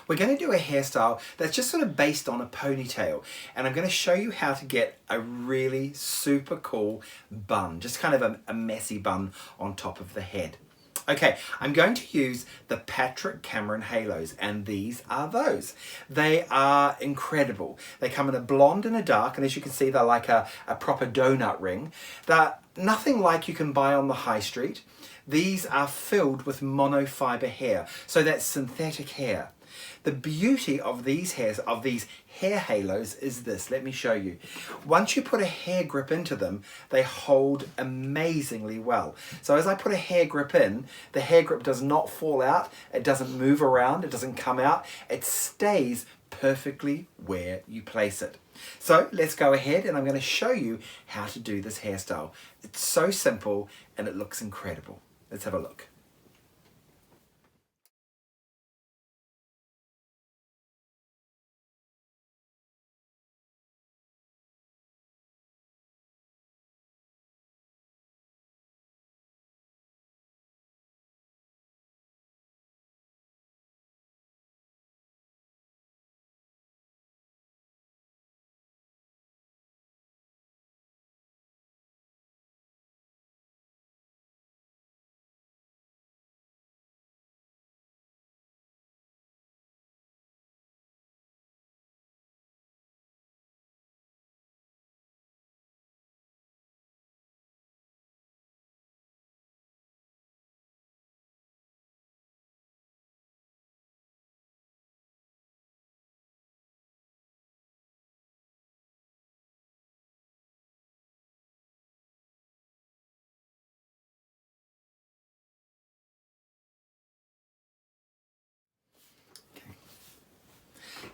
We're going to do a hairstyle that's just sort of based on a ponytail, and I'm going to show you how to get a really super cool bun, just kind of a messy bun on top of the head. Okay, I'm going to use the Patrick Cameron Halos, and these are those. They are incredible. They come in a blonde and a dark, and as you can see, they're like a proper donut ring. They're nothing like you can buy on the high street. These are filled with monofiber hair, so that's synthetic hair. The beauty of these hair halos is this. Let me show you. Once you put a hair grip into them, they hold amazingly well. So as I put a hair grip in, the hair grip does not fall out, it doesn't move around, it doesn't come out, it stays perfectly where you place it. So let's go ahead and I'm going to show you how to do this hairstyle. It's so simple and it looks incredible. Let's have a look.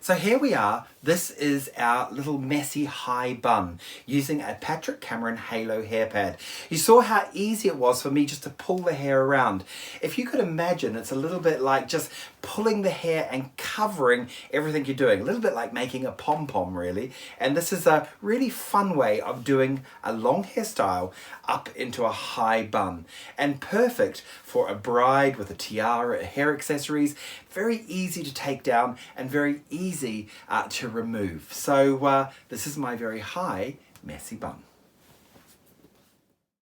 So here we are. This is our little messy high bun using a Patrick Cameron Halo hair pad. You saw how easy it was for me just to pull the hair around. If you could imagine, it's a little bit like just pulling the hair and covering everything you're doing. A little bit like making a pom-pom, really. And this is a really fun way of doing a long hairstyle up into a high bun. And perfect for a bride with a tiara, hair accessories. Very easy to take down and very easy to remove. So this is my very high messy bun.